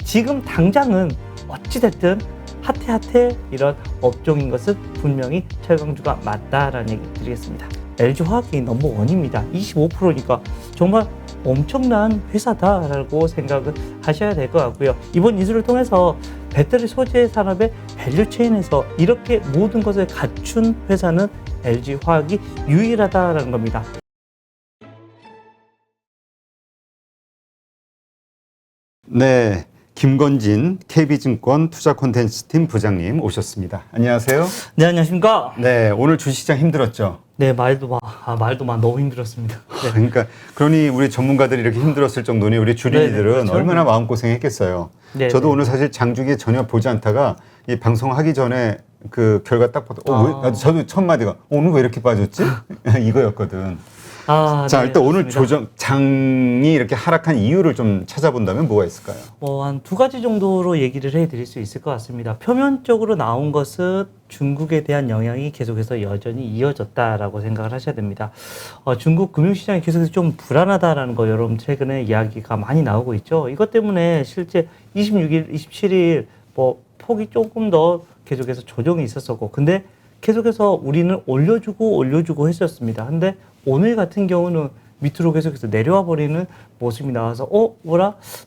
지금 당장은 어찌됐든 핫해 이런 업종인 것은 분명히 철강주가 맞다라는 얘기 드리겠습니다. LG화학이 넘버원입니다. 25%니까 정말 엄청난 회사다라고 생각을 하셔야 될 것 같고요. 이번 인수를 통해서 배터리 소재 산업의 밸류체인에서 이렇게 모든 것을 갖춘 회사는 LG화학이 유일하다라는 겁니다. 네, 김건진 KB증권 투자콘텐츠팀 부장님 오셨습니다. 안녕하세요. 네, 안녕하십니까. 네, 오늘 주식시장 힘들었죠? 네, 말도 마 너무 힘들었습니다. 네. 그러니 우리 전문가들이 이렇게 힘들었을 정도니 우리 주린이들은 네네, 그렇죠. 얼마나 마음고생했겠어요. 네네. 저도 오늘 사실 장중에 전혀 보지 않다가 이 방송하기 전에 그 결과 딱 봐도 저도 첫 마디가 오늘 왜 이렇게 빠졌지? 이거였거든. 자, 네, 일단 오늘 그렇습니다. 장이 이렇게 하락한 이유를 좀 찾아본다면 뭐가 있을까요? 한 두 가지 정도로 얘기를 해드릴 수 있을 것 같습니다. 표면적으로 나온 것은 중국에 대한 영향이 계속해서 여전히 이어졌다라고 생각을 하셔야 됩니다. 중국 금융시장이 계속해서 좀 불안하다라는 거 여러분 최근에 이야기가 많이 나오고 있죠. 이것 때문에 실제 26일, 27일 폭이 조금 더 계속해서 조정이 있었었고, 근데 계속해서 우리는 올려주고 했었습니다. 근데 오늘 같은 경우는 밑으로 계속해서 내려와 버리는 모습이 나와서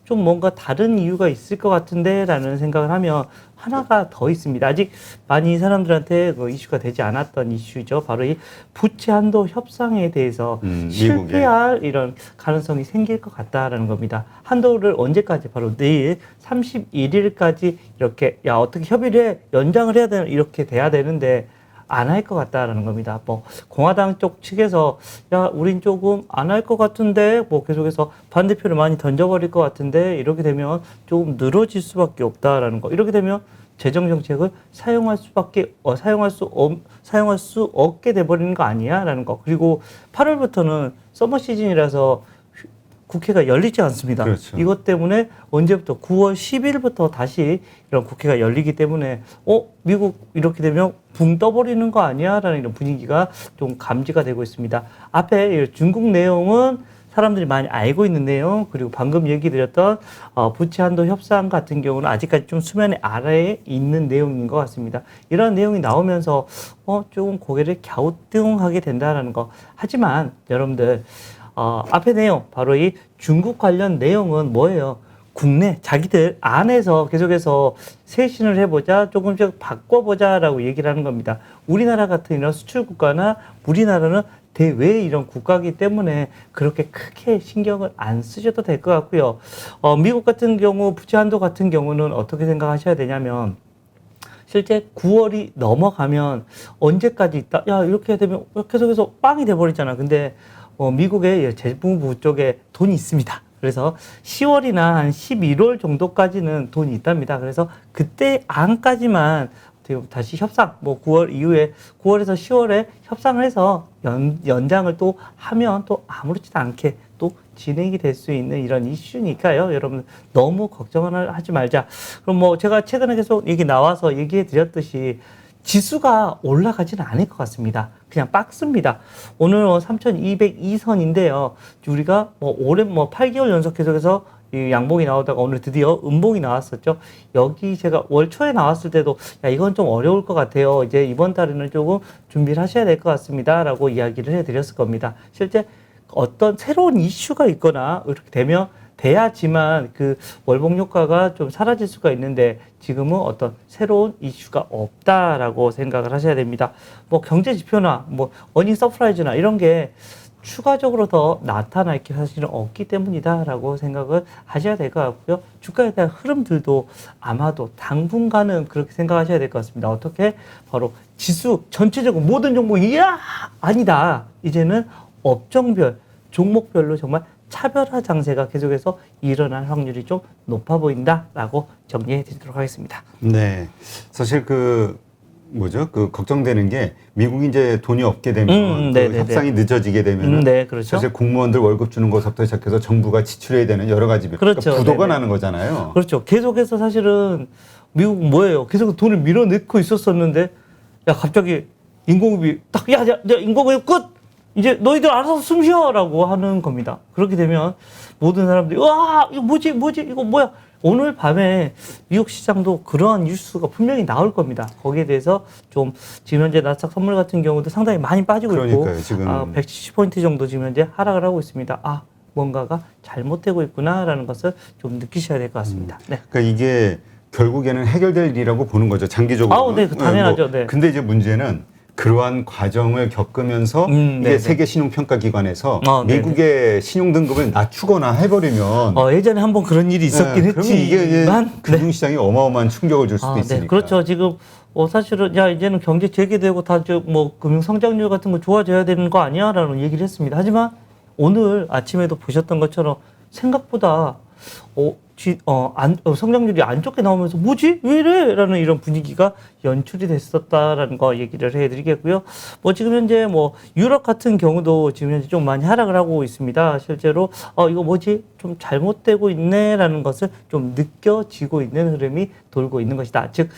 좀 뭔가 다른 이유가 있을 것 같은데 라는 생각을 하면 하나가 더 있습니다. 아직 많이 사람들한테 이슈가 되지 않았던 이슈죠. 바로 이 부채 한도 협상에 대해서 실패할 이런 가능성이 생길 것 같다라는 겁니다. 한도를 언제까지? 바로 내일 31일까지 이렇게 어떻게 협의를 해, 연장을 해야 되는, 이렇게 돼야 되는데 안 할 것 같다라는 겁니다. 공화당 쪽 측에서 우린 조금 안 할 것 같은데 계속해서 반대표를 많이 던져버릴 것 같은데 이렇게 되면 조금 늘어질 수밖에 없다라는 거. 이렇게 되면 재정 정책을 사용할 수 없게 돼버리는 거 아니야라는 거. 그리고 8월부터는 서머 시즌이라서 국회가 열리지 않습니다. 그렇죠. 이것 때문에 언제부터 9월 10일부터 다시 이런 국회가 열리기 때문에 미국 이렇게 되면 붕 떠버리는 거 아니야? 라는 이런 분위기가 좀 감지가 되고 있습니다. 앞에 중국 내용은 사람들이 많이 알고 있는 내용, 그리고 방금 얘기 드렸던 부채 한도 협상 같은 경우는 아직까지 좀 수면 아래에 있는 내용인 것 같습니다. 이런 내용이 나오면서 조금 고개를 갸우뚱하게 된다라는 거. 하지만 여러분들 앞에 내용, 바로 이 중국 관련 내용은 뭐예요? 국내, 자기들 안에서 계속해서 쇄신을 해보자, 조금씩 바꿔보자라고 얘기를 하는 겁니다. 우리나라 같은 이런 수출 국가나 우리나라는 대외 이런 국가이기 때문에 그렇게 크게 신경을 안 쓰셔도 될 것 같고요. 미국 같은 경우, 부채 한도 같은 경우는 어떻게 생각하셔야 되냐면, 실제 9월이 넘어가면 언제까지 있다? 이렇게 되면 계속해서 빵이 돼버리잖아. 근데 미국의 재무부 쪽에 돈이 있습니다. 그래서 10월이나 한 11월 정도까지는 돈이 있답니다. 그래서 그때 안까지만 다시 협상, 9월 이후에 9월에서 10월에 협상을 해서 연장을 또 하면 또 아무렇지도 않게 또 진행이 될 수 있는 이런 이슈니까요. 여러분 너무 걱정을 하지 말자. 그럼 제가 최근에 계속 나와서 얘기해 드렸듯이 지수가 올라가지는 않을 것 같습니다. 그냥 박스입니다. 오늘 3202선인데요. 우리가 올해 8개월 연속 계속해서 이 양봉이 나오다가 오늘 드디어 음봉이 나왔었죠. 여기 제가 월 초에 나왔을 때도 이건 좀 어려울 것 같아요. 이제 이번 달에는 조금 준비를 하셔야 될 것 같습니다. 라고 이야기를 해드렸을 겁니다. 실제 어떤 새로운 이슈가 있거나 이렇게 돼야지만 그 월봉 효과가 좀 사라질 수가 있는데 지금은 어떤 새로운 이슈가 없다라고 생각을 하셔야 됩니다. 경제 지표나 어닝 서프라이즈나 이런 게 추가적으로 더 나타날 게 사실은 없기 때문이다라고 생각을 하셔야 될 것 같고요. 주가에 대한 흐름들도 아마도 당분간은 그렇게 생각하셔야 될 것 같습니다. 어떻게? 바로 지수 전체적으로 모든 종목이 아니다. 이제는 업종별, 종목별로 정말 차별화 장세가 계속해서 일어날 확률이 좀 높아 보인다라고 정리해 드리도록 하겠습니다. 네. 사실 걱정되는 게 미국이 이제 돈이 없게 되면 협상이 늦어지게 되면 그렇죠. 사실 공무원들 월급 주는 것부터 시작해서 정부가 지출해야 되는 여러 가지 그렇죠. 부도가 나는 거잖아요. 그렇죠. 계속해서 사실은 미국 뭐예요? 계속 돈을 밀어넣고 있었었는데 갑자기 인공호흡이 인공호흡 끝! 이제 너희들 알아서 숨 쉬어라고 하는 겁니다. 그렇게 되면 모든 사람들이 이거 뭐지 이거 뭐야 오늘 밤에 미국 시장도 그러한 뉴스가 분명히 나올 겁니다. 거기에 대해서 좀 지금 현재 나스닥 선물 같은 경우도 상당히 많이 빠지고 그러니까요, 있고 지금. 170포인트 정도 지금 현재 하락을 하고 있습니다. 뭔가가 잘못되고 있구나라는 것을 좀 느끼셔야 될 것 같습니다. 네. 그러니까 이게 결국에는 해결될 일이라고 보는 거죠. 장기적으로. 네, 당연하죠. 네. 근데 이제 문제는 그러한 과정을 겪으면서 이게 네네. 세계 신용평가기관에서 네네. 미국의 신용등급을 낮추거나 해버리면 예전에 한번 그런 일이 있었긴 그러면 이게 이제 했지만 금융시장에 어마어마한 충격을 줄 수도 있으니까. 네, 그렇죠. 지금 사실은 이제는 경제 재개되고 다 뭐 금융 성장률 같은 거 좋아져야 되는 거 아니야라는 얘기를 했습니다. 하지만 오늘 아침에도 보셨던 것처럼 생각보다 성장률이 안 좋게 나오면서 뭐지? 왜 이래? 라는 이런 분위기가 연출이 됐었다라는 거 얘기를 해드리겠고요. 지금 현재 유럽 같은 경우도 지금 현재 좀 많이 하락을 하고 있습니다. 실제로 이거 뭐지? 좀 잘못되고 있네라는 것을 좀 느껴지고 있는 흐름이 돌고 있는 것이다. 즉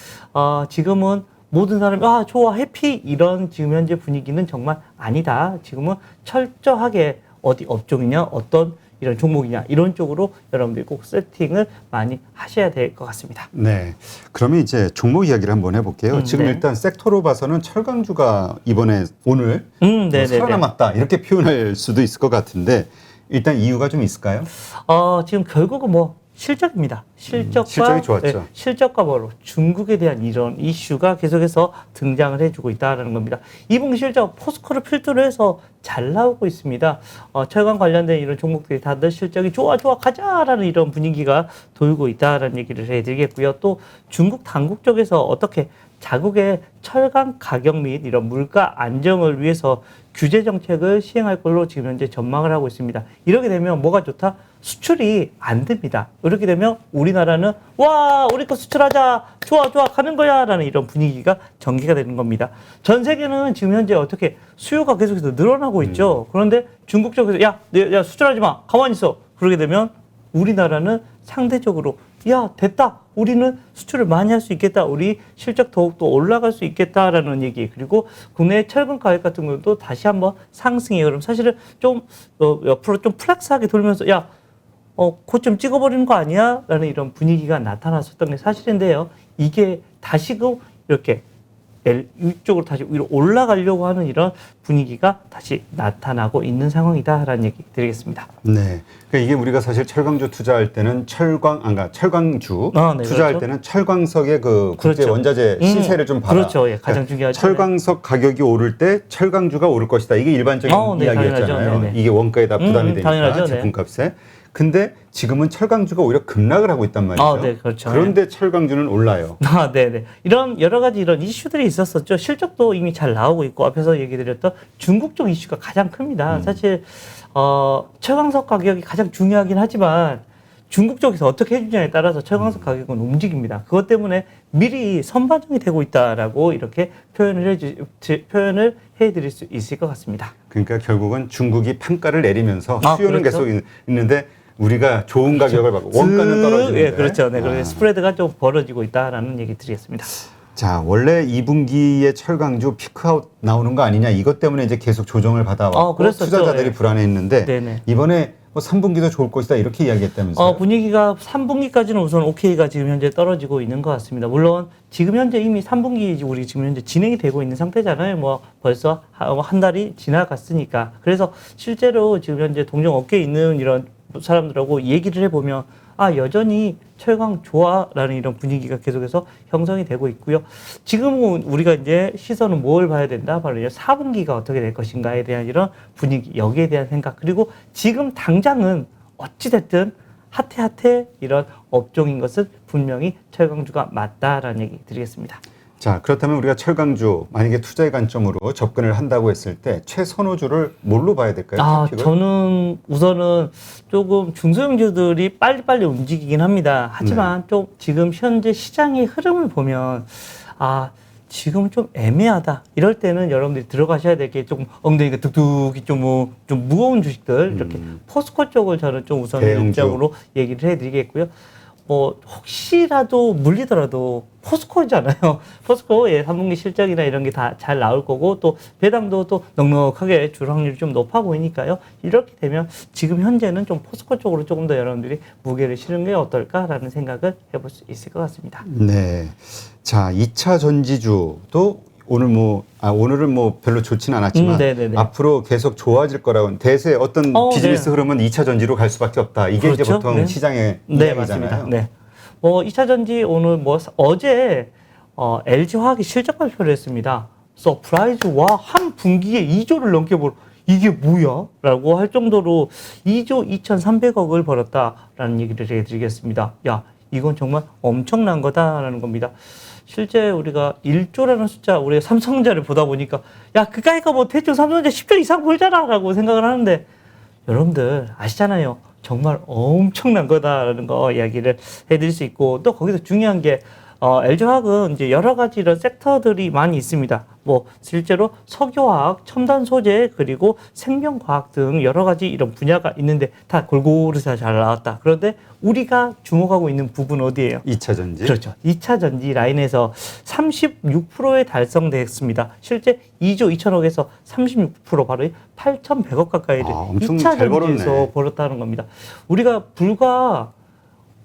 지금은 모든 사람이 좋아 해피 이런 지금 현재 분위기는 정말 아니다. 지금은 철저하게 어디 업종이냐 어떤 이런 종목이냐 이런 쪽으로 여러분들이 꼭 세팅을 많이 하셔야 될 것 같습니다. 네. 그러면 이제 종목 이야기를 한번 해볼게요. 지금 네. 일단 섹터로 봐서는 철강주가 이번에 오늘 네네네. 살아남았다 이렇게 표현할 수도 있을 것 같은데 일단 이유가 좀 있을까요? 지금 결국은 실적입니다. 실적이 좋았죠. 실적과 중국에 대한 이런 이슈가 계속해서 등장을 해주고 있다는 겁니다. 2분기 실적 포스코를 필두로 해서 잘 나오고 있습니다. 철강 관련된 이런 종목들이 다들 실적이 좋아 가자라는 이런 분위기가 돌고 있다라는 얘기를 해드리겠고요. 또 중국 당국 쪽에서 어떻게 자국의 철강 가격 및 이런 물가 안정을 위해서 규제 정책을 시행할 걸로 지금 현재 전망을 하고 있습니다. 이렇게 되면 뭐가 좋다? 수출이 안 됩니다. 이렇게 되면 우리나라는 우리 거 수출하자 좋아 가는 거야 라는 이런 분위기가 전개가 되는 겁니다. 전 세계는 지금 현재 어떻게 수요가 계속해서 늘어나고 있죠. 그런데 중국 쪽에서 야 수출하지 마 가만히 있어. 그러게 되면 우리나라는 상대적으로 됐다. 우리는 수출을 많이 할 수 있겠다. 우리 실적 더욱더 올라갈 수 있겠다라는 얘기. 그리고 국내 철강 가격 같은 것도 다시 한번 상승해요. 그럼 사실은 좀 옆으로 좀 플렉스하게 돌면서 고점 찍어버리는 거 아니야? 라는 이런 분위기가 나타났었던 게 사실인데요. 이게 다시금 이렇게 이쪽으로 다시 위로 올라가려고 하는 이런 분위기가 다시 나타나고 있는 상황이다라는 얘기 드리겠습니다. 네. 그러니까 이게 우리가 사실 철강주 투자할 때는 철강주 네, 투자할 그렇죠. 때는 철광석의 그 국제 그렇죠. 원자재 시세를 좀 봐라. 그렇죠. 가장 중요하죠. 철광석 가격이 오를 때 철강주가 오를 것이다. 이게 일반적인 이야기였잖아요. 당연하죠. 이게 원가에다 부담이 되니까 당연하죠. 제품값에. 근데 지금은 철강주가 오히려 급락을 하고 있단 말이죠. 네, 그렇죠. 그런데 철강주는 올라요. 네네. 이런 여러 가지 이런 이슈들이 있었었죠. 실적도 이미 잘 나오고 있고 앞에서 얘기드렸던 중국 쪽 이슈가 가장 큽니다. 사실 철강석 가격이 가장 중요하긴 하지만 중국 쪽에서 어떻게 해주냐에 따라서 철강석 가격은 움직입니다. 그것 때문에 미리 선반영이 되고 있다라고 이렇게 표현을 해드릴 수 있을 것 같습니다. 그러니까 결국은 중국이 판가를 내리면서 수요는 그렇죠. 계속 있는데 우리가 좋은 가격을 받고 원가는 떨어지는데. 예, 그렇죠. 네, 그래서 스프레드가 좀 벌어지고 있다라는 얘기 드리겠습니다. 자, 원래 2분기에 철강주 피크아웃 나오는 거 아니냐 이것 때문에 이제 계속 조정을 받아왔고 그랬었죠. 투자자들이 예. 불안해했는데 네네. 이번에 3분기도 좋을 것이다 이렇게 이야기했다면서요? 분위기가 3분기까지는 우선 오케이가 지금 현재 떨어지고 있는 것 같습니다. 물론 지금 현재 이미 3분기 우리 지금 현재 진행이 되고 있는 상태잖아요. 벌써 한 달이 지나갔으니까. 그래서 실제로 지금 현재 동종 업계에 있는 이런 사람들하고 얘기를 해보면 여전히 철강 좋아라는 이런 분위기가 계속해서 형성이 되고 있고요. 지금은 우리가 이제 시선은 뭘 봐야 된다? 바로 이제 4분기가 어떻게 될 것인가에 대한 이런 분위기, 여기에 대한 생각. 그리고 지금 당장은 어찌됐든 핫해 이런 업종인 것은 분명히 철강주가 맞다라는 얘기 드리겠습니다. 자, 그렇다면 우리가 철강주 만약에 투자의 관점으로 접근을 한다고 했을 때 최선호주를 뭘로 봐야 될까요? 토픽을? 저는 우선은 조금 중소형주들이 빨리빨리 움직이긴 합니다. 하지만 좀 지금 현재 시장의 흐름을 보면 지금 좀 애매하다. 이럴 때는 여러분들이 들어가셔야 될 게 조금 엉덩이가 뚝뚝이 좀 무거운 주식들 이렇게 포스코 쪽을 저는 좀 우선 대형주. 일적으로 얘기를 해드리겠고요. 혹시라도 물리더라도 포스코잖아요. 포스코의 3분기 실적이나 이런 게 다 잘 나올 거고 또 배당도 또 넉넉하게 줄 확률이 좀 높아 보이니까요. 이렇게 되면 지금 현재는 좀 포스코 쪽으로 조금 더 여러분들이 무게를 실은 게 어떨까라는 생각을 해볼 수 있을 것 같습니다. 네. 자, 2차 전지주도 오늘은 뭐 별로 좋지는 않았지만 네네네. 앞으로 계속 좋아질 거라고 대세 어떤 비즈니스 네. 흐름은 2차 전지로 갈 수밖에 없다. 이게 그렇죠? 이제 보통 네. 시장의 네, 이야기잖아요. 맞습니다. 네. 뭐 2차 전지 오늘 뭐 어제 LG 화학이 실적 발표를 했습니다. 서프라이즈 와 한 분기에 2조를 넘게 이게 뭐야? 라고 할 정도로 2조 2,300억을 벌었다라는 얘기를 해드리겠습니다. 야, 이건 정말 엄청난 거다라는 겁니다. 실제 우리가 1조라는 숫자, 우리가 삼성전자를 보다 보니까 야, 그까이가 뭐 대충 삼성전자 10조 이상 벌잖아 라고 생각을 하는데 여러분들 아시잖아요. 정말 엄청난 거다라는 거 이야기를 해드릴 수 있고 또 거기서 중요한 게 LG화학은 이제 여러 가지 이런 섹터들이 많이 있습니다. 뭐 실제로 석유화학, 첨단 소재 그리고 생명과학 등 여러 가지 이런 분야가 있는데 다 골고루 잘 나왔다. 그런데 우리가 주목하고 있는 부분 어디예요? 2차 전지. 그렇죠. 2차 전지 라인에서 36%에 달성됐습니다. 실제 2조 2천억에서 36% 바로 8,100억 가까이를 엄청 2차 잘 전지에서 벌었네. 벌었다는 겁니다. 우리가 불과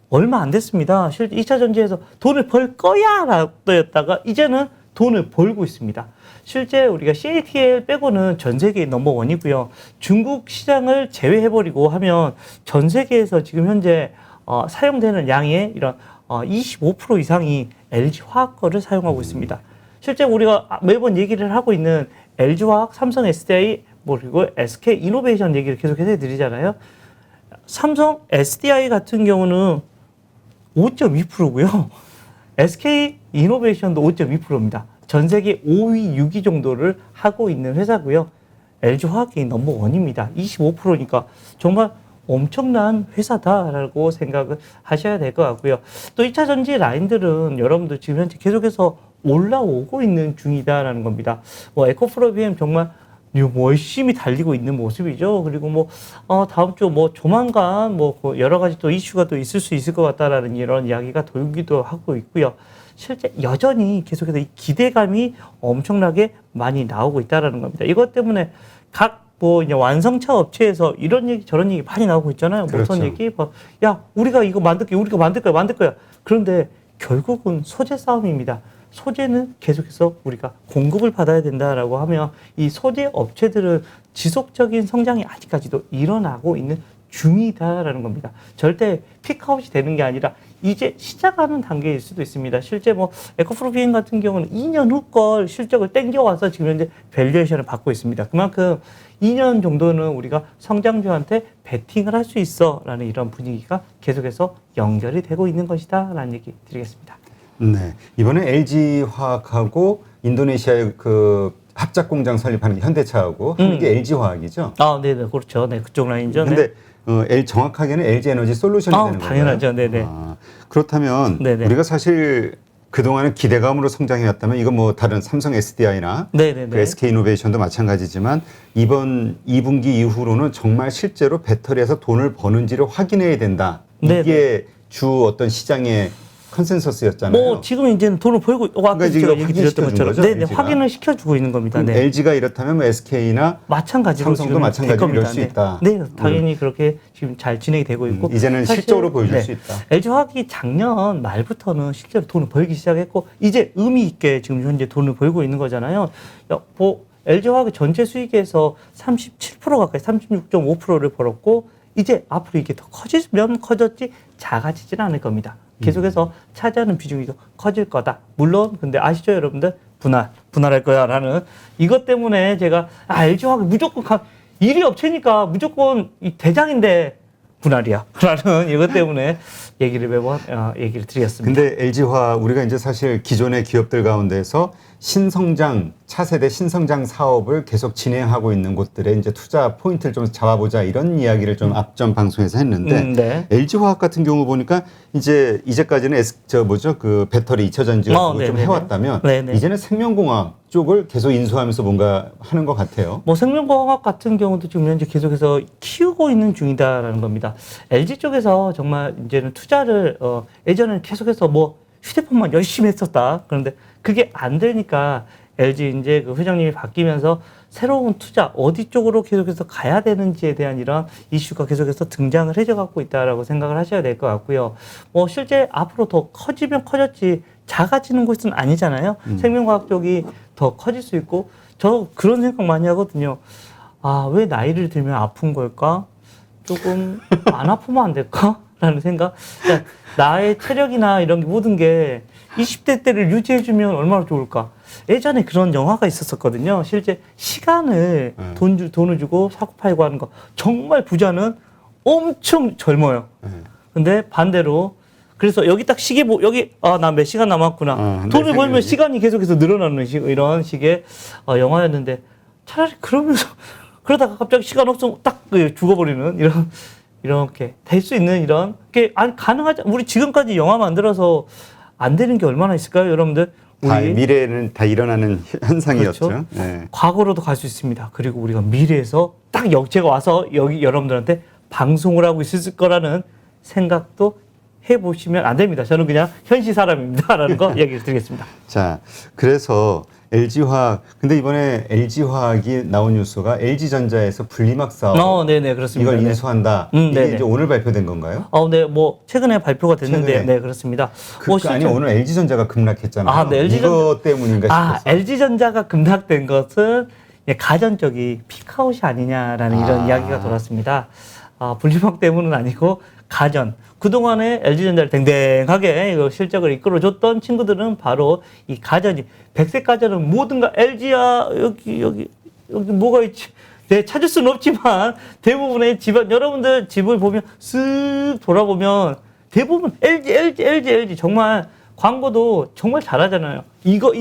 얼마 안 됐습니다. 실제 2차 전지에서 돈을 벌 거야 라였다가 이제는 돈을 벌고 있습니다. 실제 우리가 CATL 빼고는 전 세계 넘버원이고요. 중국 시장을 제외해버리고 하면 전 세계에서 지금 현재 사용되는 양의 이런 25% 이상이 LG화학 거를 사용하고 있습니다. 실제 우리가 매번 얘기를 하고 있는 LG화학, 삼성 SDI, 그리고 SK이노베이션 얘기를 계속해서 해드리잖아요. 삼성 SDI 같은 경우는 5.2%고요. SK이노베이션도 5.2%입니다. 전 세계 5위, 6위 정도를 하고 있는 회사고요. LG화학이 넘버원입니다. 25%니까 정말 엄청난 회사다라고 생각을 하셔야 될 것 같고요. 또 2차 전지 라인들은 여러분들 지금 현재 계속해서 올라오고 있는 중이다라는 겁니다. 뭐 에코프로비엠 정말 열심히 달리고 있는 모습이죠. 그리고 뭐 다음 주 뭐 조만간 뭐 여러 가지 또 이슈가 또 있을 수 있을 것 같다라는 이런 이야기가 돌기도 하고 있고요. 실제 여전히 계속해서 이 기대감이 엄청나게 많이 나오고 있다라는 겁니다. 이것 때문에 각 뭐 이제 완성차 업체에서 이런 얘기 저런 얘기 많이 나오고 있잖아요. 그렇죠. 어떤 얘기? 야, 우리가 이거 우리가 만들 거야. 그런데 결국은 소재 싸움입니다. 소재는 계속해서 우리가 공급을 받아야 된다라고 하면 이 소재 업체들은 지속적인 성장이 아직까지도 일어나고 있는 중이다라는 겁니다. 절대 픽아웃이 되는 게 아니라 이제 시작하는 단계일 수도 있습니다. 실제 뭐 에코프로비엠 같은 경우는 2년 후 걸 실적을 땡겨와서 지금 현재 밸류에이션을 받고 있습니다. 그만큼 2년 정도는 우리가 성장주한테 베팅을 할 수 있어라는 이런 분위기가 계속해서 연결이 되고 있는 것이다라는 얘기 드리겠습니다. 네. 이번에 LG화학하고 인도네시아의 그 합작 공장 설립하는 게 현대차하고 하는 게 LG화학이죠. 네네, 그렇죠. 네, 그쪽 라인이죠. 근데 정확하게는 LG에너지 솔루션이 되는 거예요. 당연하죠. 네네. 그렇다면 네네. 우리가 사실 그동안은 기대감으로 성장해왔다면 이건 뭐 다른 삼성 SDI나 네네네. 그 SK이노베이션도 마찬가지지만 이번 2분기 이후로는 정말 실제로 배터리에서 돈을 버는지를 확인해야 된다. 네네. 이게 주 어떤 시장의 컨센서스였잖아요. 뭐 지금 이제는 돈을 벌고 그러니까 제가 이거 얘기 드렸던 확인시켜준 것처럼 거죠, 네네, LG가? 확인을 시켜주고 있는 겁니다. 그럼 네. LG가 이렇다면 뭐 SK나 마찬가지로 삼성도 지금 마찬가지로 될 겁니다. 이럴 수 있다. 네, 당연히 그렇게 지금 잘 진행이 되고 있고 이제는 사실, 실적으로 보여줄 수 있다. LG화학이 작년 말부터는 실제로 돈을 벌기 시작했고 이제 의미 있게 지금 현재 돈을 벌고 있는 거잖아요. 뭐 LG화학의 전체 수익에서 37% 가까이 36.5%를 벌었고 이제 앞으로 이게 더 커지면 커졌지 작아지지는 않을 겁니다. 계속해서 차지하는 비중이 더 커질 거다. 물론 근데 아시죠 여러분들? 분할할 거야 라는 이것 때문에 제가 LG화학이 무조건 일위 업체니까 무조건 이 대장인데 분할이야 라는 이것 때문에 매번 얘기를 드렸습니다. 근데 LG화 우리가 이제 사실 기존의 기업들 가운데서 신성장 차세대 신성장 사업을 계속 진행하고 있는 곳들의 이제 투자 포인트를 좀 잡아보자 이런 이야기를 좀 앞전 방송에서 했는데 네. LG화학 같은 경우 보니까 이제까지는 그 배터리 2차 전지 좀 네네네. 해왔다면 네네. 이제는 생명공학 쪽을 계속 인수하면서 뭔가 하는 것 같아요. 뭐 생명과학 같은 경우도 지금 현재 계속해서 키우고 있는 중이다라는 겁니다. LG 쪽에서 정말 이제는 투자를 예전에는 계속해서 뭐 휴대폰만 열심히 했었다. 그런데 그게 안 되니까 LG 이제 그 회장님이 바뀌면서 새로운 투자 어디 쪽으로 계속해서 가야 되는지에 대한 이런 이슈가 계속해서 등장을 해져갖고 있다라고 생각을 하셔야 될 것 같고요. 뭐 실제 앞으로 더 커지면 커졌지 작아지는 것은 아니잖아요. 생명과학 쪽이 더 커질 수 있고 저 그런 생각 많이 하거든요. 아, 왜 나이를 들면 아픈 걸까? 조금 안 아프면 안 될까? 라는 생각. 그러니까 나의 체력이나 이런 게 모든 게 20대 때를 유지해주면 얼마나 좋을까? 예전에 그런 영화가 있었었거든요. 실제 시간을 돈을 주고 사고 팔고 하는 거. 정말 부자는 엄청 젊어요. 근데 반대로 그래서 여기 딱 시계 여기 나 몇 시간 남았구나. 돈을 벌면 시간이 계속해서 늘어나는 이런 식의 영화였는데 차라리 그러면서 그러다가 갑자기 시간 없으면 딱 죽어버리는 이렇게 될 수 있는 이런 게 가능하지. 우리 지금까지 영화 만들어서 안 되는 게 얼마나 있을까요, 여러분들? 다 미래에는 다 일어나는 현상이었죠. 그렇죠? 네. 과거로도 갈 수 있습니다. 그리고 우리가 미래에서 딱 제가 와서 여기 여러분들한테 방송을 하고 있을 거라는 생각도 해보시면 안 됩니다. 저는 그냥 현실 사람입니다라는 거 얘기를 드리겠습니다. 자, 그래서 LG화학, 근데 이번에 LG화학이 나온 뉴스가 LG전자에서 분리막 사업 네네, 그렇습니다. 이걸 네. 인수한다. 이게 네네. 이제 오늘 발표된 건가요? 네, 뭐 최근에 발표가 됐는데, 최근에. 네, 그렇습니다. 뭐 아니 오늘 LG전자가 급락했잖아요. 네, 이거 때문인가 싶어서. LG전자가 급락된 것은 가전 쪽이 피크아웃이 아니냐라는 이런 이야기가 돌았습니다. 분리막 때문은 아니고 가전. 그동안에 LG전자를 댕댕하게 이거 실적을 이끌어줬던 친구들은 바로 이 가전이, 백색 가전은 뭐든가 LG야, 여기 뭐가 있지? 네, 찾을 수는 없지만 대부분의 집안, 여러분들 집을 보면 쓱 돌아보면 대부분 LG 정말 광고도 정말 잘하잖아요. 이거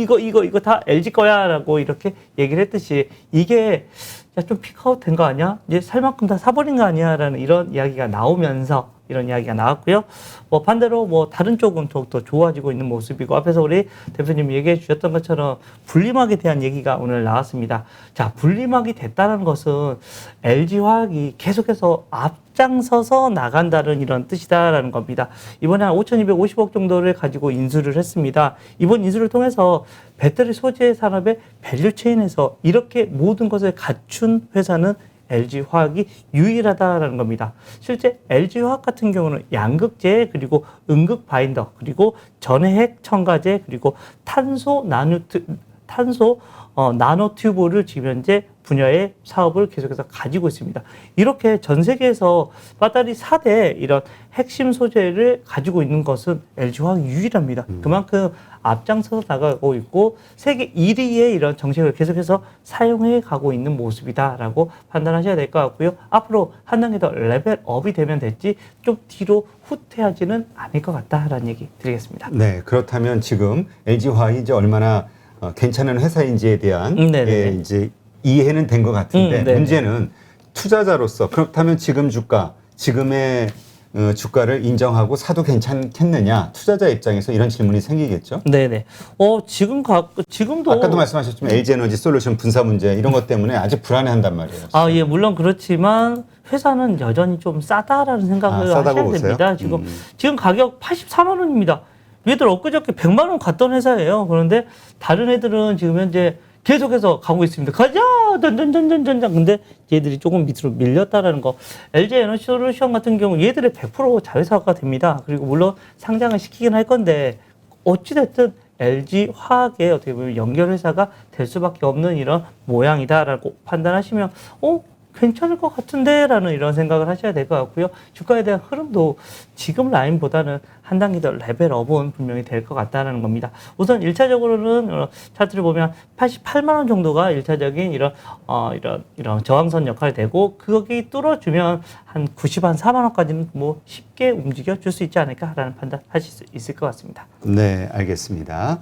다 LG 거야 라고 이렇게 얘기를 했듯이 이게 좀 피크아웃 된 거 아니야? 이제 살 만큼 다 사버린 거 아니야? 라는 이런 이야기가 나오면서 이런 이야기가 나왔고요. 뭐 반대로 뭐 다른 쪽은 더욱더 좋아지고 있는 모습이고, 앞에서 우리 대표님이 얘기해 주셨던 것처럼 분리막에 대한 얘기가 오늘 나왔습니다. 자, 분리막이 됐다는 것은 LG화학이 계속해서 앞장서서 나간다는 이런 뜻이다라는 겁니다. 이번에 한 5,250억 정도를 가지고 인수를 했습니다. 이번 인수를 통해서 배터리 소재 산업의 밸류체인에서 이렇게 모든 것을 갖춘 회사는 LG화학이 유일하다라는 겁니다. 실제 LG화학 같은 경우는 양극재, 그리고 음극 바인더, 그리고 전해핵 첨가제, 그리고 탄소 나노튜브를 지금 현재 분야의 사업을 계속해서 가지고 있습니다. 이렇게 전 세계에서 배터리 4대 이런 핵심 소재를 가지고 있는 것은 LG화학이 유일합니다. 그만큼 앞장서서 나가고 있고 세계 1위의 이런 정책을 계속해서 사용해 가고 있는 모습이다라고 판단하셔야 될 것 같고요. 앞으로 한 단계 더 레벨업이 되면 됐지 좀 뒤로 후퇴하지는 않을 것 같다라는 얘기 드리겠습니다. 네, 그렇다면 지금 LG화학이 이제 얼마나 괜찮은 회사인지에 대한 이제 이해는 된 것 같은데 문제는 투자자로서 그렇다면 지금의 주가를 인정하고 사도 괜찮겠느냐, 투자자 입장에서 이런 질문이 생기겠죠. 네네. 지금도 아까도 말씀하셨지만 LG에너지 솔루션 분사 문제 이런 것 때문에 아직 불안해한단 말이에요. 예, 물론 그렇지만 회사는 여전히 좀 싸다라는 생각을 싸다고 하셔야 보세요? 됩니다. 지금 가격 84만 원입니다. 얘들 엊그저께 100만 원 갔던 회사예요. 그런데 다른 애들은 지금 현재 계속해서 가고 있습니다. 가자! 전전전전전전. 근데 얘들이 조금 밑으로 밀렸다라는 거. LG 에너지 솔루션 같은 경우 얘들의 100% 자회사가 됩니다. 그리고 물론 상장을 시키긴 할 건데 어찌됐든 LG 화학의 어떻게 보면 연결회사가 될 수밖에 없는 이런 모양이다라고 판단하시면 괜찮을 것 같은데 라는 이런 생각을 하셔야 될 것 같고요. 주가에 대한 흐름도 지금 라인보다는 한 단계 더 레벨업은 분명히 될 것 같다는 겁니다. 우선 1차적으로는 차트를 보면 88만 원 정도가 1차적인 이런 저항선 역할이 되고 거기 뚫어주면 한 94만 원까지는 뭐 쉽게 움직여 줄 수 있지 않을까라는 판단 하실 수 있을 것 같습니다. 네, 알겠습니다.